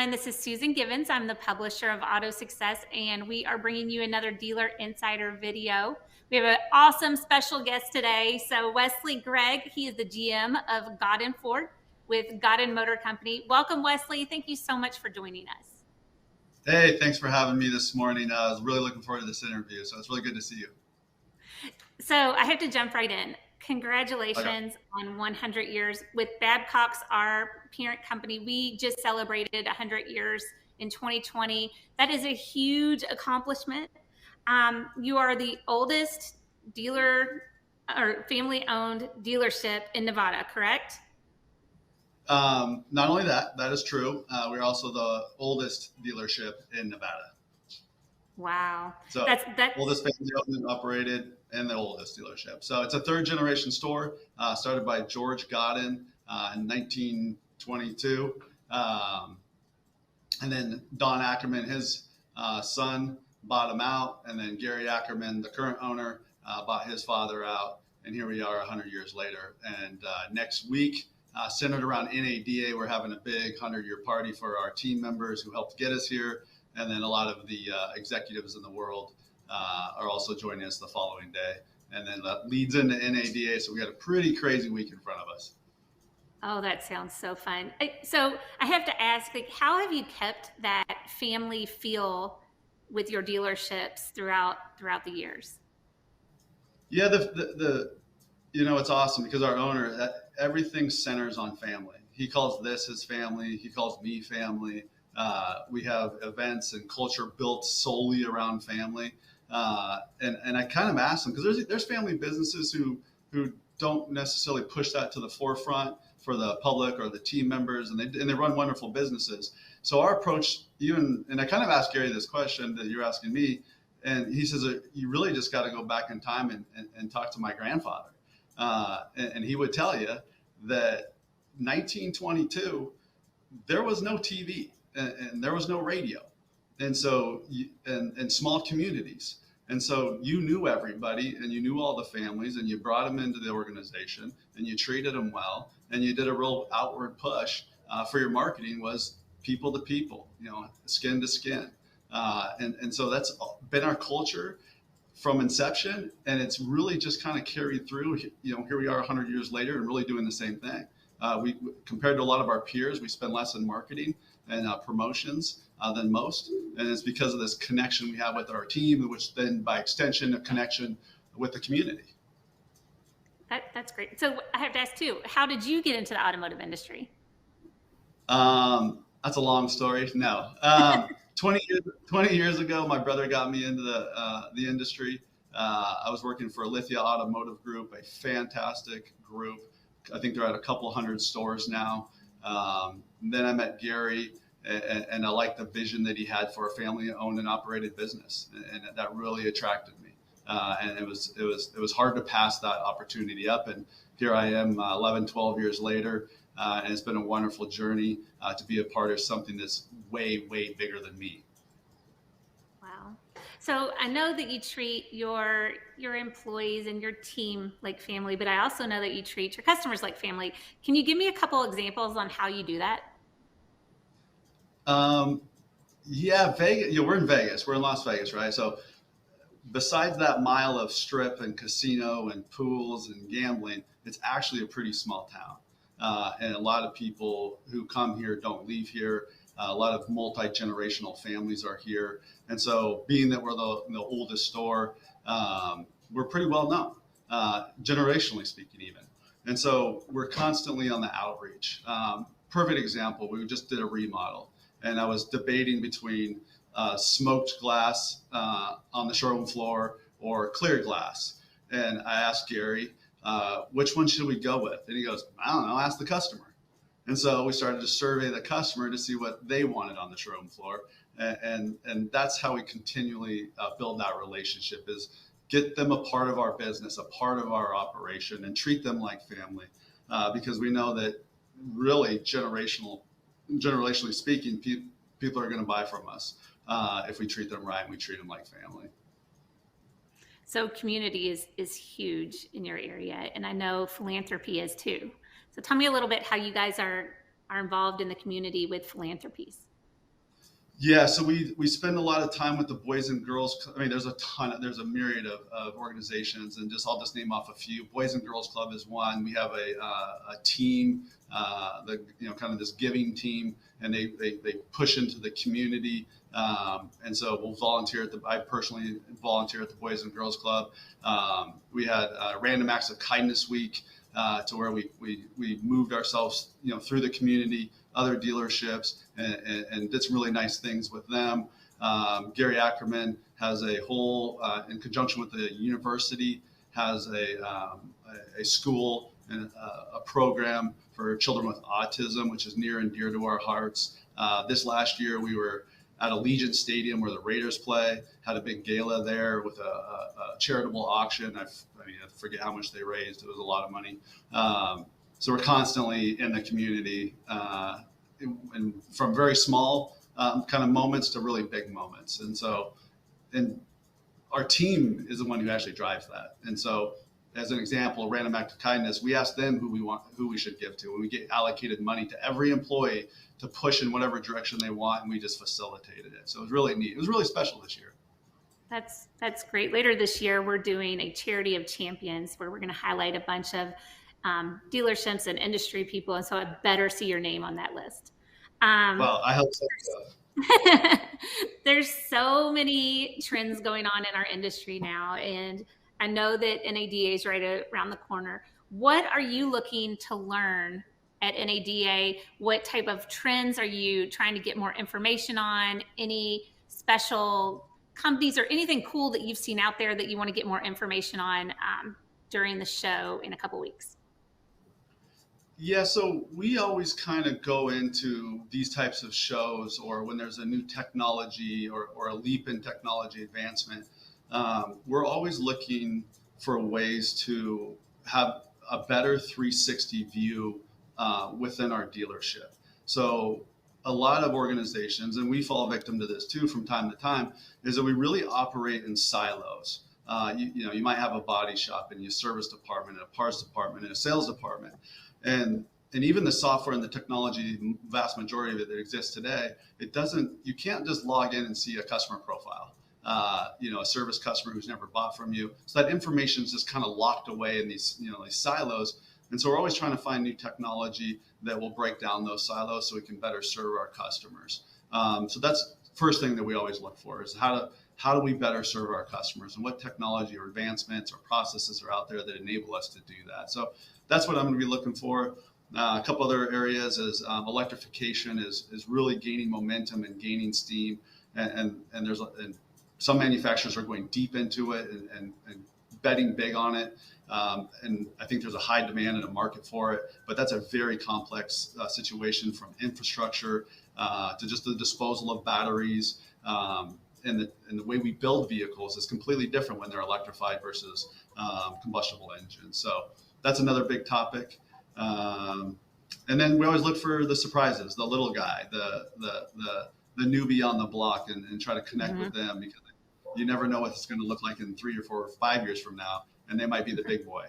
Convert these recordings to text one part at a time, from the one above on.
everyone. This is Susan Givens. I'm the publisher of AutoSuccess, and we are bringing you another Dealer Insider video. We have an awesome special guest today. So Wesley Gregg, he is the GM of Gaudin Ford with Gaudin Motor Company. Welcome, Wesley. Thank you so much for joining us. Hey, thanks for having me this morning. I was really looking forward to this interview, so it's really good to see you. So I have to jump right in. Congratulations on 100 years with Babcock's, our parent company. We just celebrated 100 years in 2020. That is a huge accomplishment. You are the oldest dealer or family-owned dealership in Nevada, correct? Not only that is true. We're also the oldest dealership in Nevada. Wow. So that's oldest family owned and operated and the oldest dealership. So it's a third generation store, started by George Gaudin in 1922. And then Don Ackerman, his son, bought him out. And then Gary Ackerman, the current owner, bought his father out. And here we are 100 years later. And next week, centered around NADA, we're having a big 100-year party for our team members who helped get us here. And then a lot of the executives in the world are also joining us the following day. And then that leads into NADA. So we got a pretty crazy week in front of us. Oh, that sounds so fun. So I have to ask, how have you kept that family feel with your dealerships throughout the years? Yeah, it's awesome because our owner, everything centers on family. He calls this his family. He calls me family. We have events and culture built solely around family. And I kind of asked them, because there's family businesses who don't necessarily push that to the forefront for the public or the team members, and they run wonderful businesses. So our approach, and I kind of asked Gary this question that you're asking me, and he says, you really just got to go back in time and talk to my grandfather. And he would tell you that 1922, there was no TV. And there was no radio, and so and small communities, and so you knew everybody, and you knew all the families, and you brought them into the organization, and you treated them well, and you did a real outward push for your marketing was people to people, skin to skin, and so that's been our culture from inception, and it's really just kind of carried through. Here we are 100 years later, and really doing the same thing. We compared to a lot of our peers, we spend less in marketing and promotions than most. And it's because of this connection we have with our team, which then by extension, a connection with the community. That's great. So I have to ask too, how did you get into the automotive industry? That's a long story. No. 20 years ago, my brother got me into the industry. I was working for Lithia Automotive Group, a fantastic group. I think they're at a couple hundred stores now. Then I met Gary, and I liked the vision that he had for a family-owned and operated business, and that really attracted me. And it was hard to pass that opportunity up. And here I am, 11, 12 years later, and it's been a wonderful journey to be a part of something that's way, way bigger than me. Wow. So I know that you treat your employees and your team like family, but I also know that you treat your customers like family. Can you give me a couple examples on how you do that? Yeah, Vegas. We're in Vegas. We're in Las Vegas, right? So besides that mile of strip and casino and pools and gambling, it's actually a pretty small town. And a lot of people who come here don't leave here. A lot of multi-generational families are here. And so being that we're the oldest store, we're pretty well known, generationally speaking even. And so we're constantly on the outreach. Perfect example, we just did a remodel, and I was debating between smoked glass on the showroom floor or clear glass. And I asked Gary, which one should we go with? And he goes, I don't know, ask the customer. And so we started to survey the customer to see what they wanted on the showroom floor. And that's how we continually build that relationship, is get them a part of our business, a part of our operation, and treat them like family. Because we know that really generationally speaking, people are going to buy from us if we treat them right and we treat them like family. So community is huge in your area, and I know philanthropy is too. So tell me a little bit how you guys are involved in the community with philanthropies. Yeah, so we spend a lot of time with the Boys and Girls. I mean, there's a myriad of organizations, and I'll just name off a few. Boys and Girls Club is one. We have a team, kind of this giving team, and they push into the community. And so we'll volunteer I personally volunteer at the Boys and Girls Club. We had Random Acts of Kindness Week, to where we moved ourselves, through the community, other dealerships, and did some really nice things with them. Gary Ackerman has a whole, in conjunction with the university, has a school and a program for children with autism, which is near and dear to our hearts. This last year, we were at Allegiant Stadium where the Raiders play, had a big gala there with a charitable auction. I forget how much they raised. It was a lot of money. So we're constantly in the community, and from very small kind of moments to really big moments. And our team is the one who actually drives that. And so, as an example, Random Act of Kindness, we ask them who we should give to, and we get allocated money to every employee to push in whatever direction they want, and we just facilitated it. So it was really neat. It was really special this year. That's great. Later this year, we're doing a charity of champions where we're going to highlight a bunch of dealerships and industry people, and so I better see your name on that list. Well, I hope so. There's so many trends going on in our industry now, and I know that NADA is right around the corner. What are you looking to learn at NADA? What type of trends are you trying to get more information on? Any special companies or anything cool that you've seen out there that you want to get more information on during the show in a couple weeks? Yeah, so we always kind of go into these types of shows, or when there's a new technology or a leap in technology advancement, we're always looking for ways to have a better 360 view within our dealership. So a lot of organizations, and we fall victim to this too from time to time, is that we really operate in silos. You might have a body shop and a service department and a parts department and a sales department. And even the software and the technology, vast majority of it that exists today, you can't just log in and see a customer profile, a service customer who's never bought from you. So that information is just kind of locked away in these silos. And so we're always trying to find new technology that will break down those silos so we can better serve our customers. So that's the first thing that we always look for, is how do we better serve our customers, and what technology or advancements or processes are out there that enable us to do that. So that's what I'm going to be looking for. A couple other areas is electrification is really gaining momentum and gaining steam, and some manufacturers are going deep into it and betting big on it. And I think there's a high demand and a market for it, but that's a very complex situation, from infrastructure to just the disposal of batteries. And the way we build vehicles is completely different when they're electrified versus combustible engines. So that's another big topic. And then we always look for the surprises, the little guy, the newbie on the block, and try to connect with them, because you never know what it's going to look like in 3 or 4 or 5 years from now, and they might be the big boy.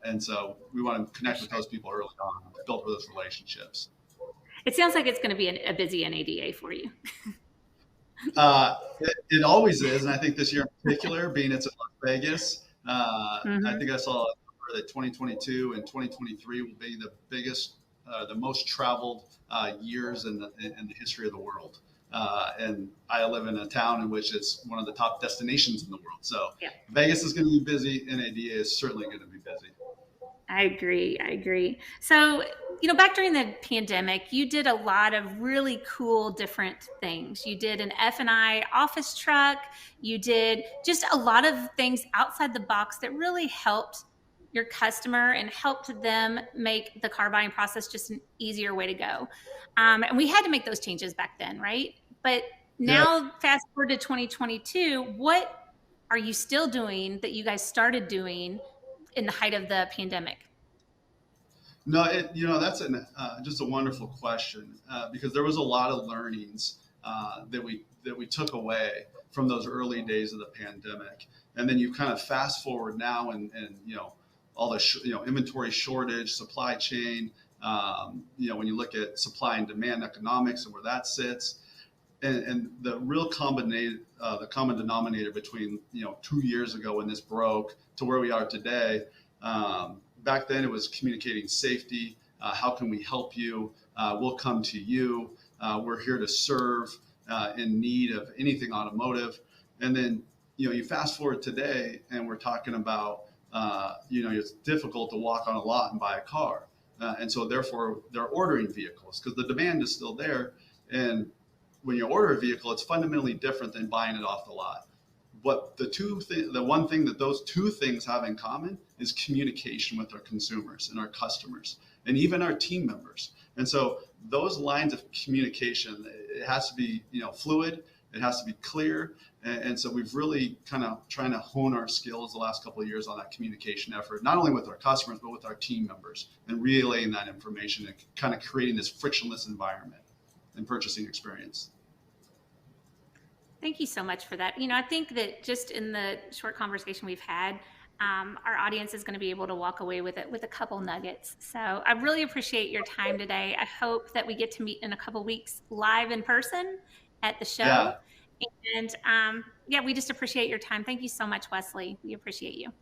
And so we want to connect with those people early on, build those relationships. It sounds like it's going to be a busy NADA for you. It always is, and I think this year in particular, being it's in Las Vegas, I think I saw that 2022 and 2023 will be the biggest, the most traveled years in the history of the world. And I live in a town in which it's one of the top destinations in the world. So yeah. Vegas is going to be busy. NADA is certainly going to be busy. I agree. So, back during the pandemic, you did a lot of really cool, different things. You did an F&I office truck. You did just a lot of things outside the box that really helped your customer and helped them make the car buying process just an easier way to go. And we had to make those changes back then, right? But now, fast forward to 2022, what are you still doing that you guys started doing in the height of the pandemic? No, that's just a wonderful question, because there was a lot of learnings that we took away from those early days of the pandemic, and then you kind of fast forward now, and all the inventory shortage, supply chain, when you look at supply and demand economics and where that sits, and the real the common denominator between 2 years ago when this broke to where we are today. Back then, it was communicating safety. How can we help you? We'll come to you. We're here to serve in need of anything automotive. And then you fast forward today, and we're talking about it's difficult to walk on a lot and buy a car. And so therefore they're ordering vehicles because the demand is still there. And when you order a vehicle, it's fundamentally different than buying it off the lot. But the one thing that those two things have in common is communication with our consumers and our customers and even our team members. And so those lines of communication, it has to be fluid, it has to be clear. And so we've really kind of trying to hone our skills the last couple of years on that communication effort, not only with our customers, but with our team members, and relaying that information and kind of creating this frictionless environment and purchasing experience. Thank you so much for that. I think that just in the short conversation we've had, our audience is going to be able to walk away with it with a couple nuggets. So I really appreciate your time today. I hope that we get to meet in a couple weeks live in person at the show. Yeah. And we just appreciate your time. Thank you so much, Wesley. We appreciate you.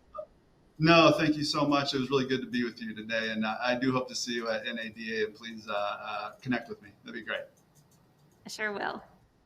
No, thank you so much. It was really good to be with you today. And I do hope to see you at NADA, and please connect with me. That'd be great. I sure will.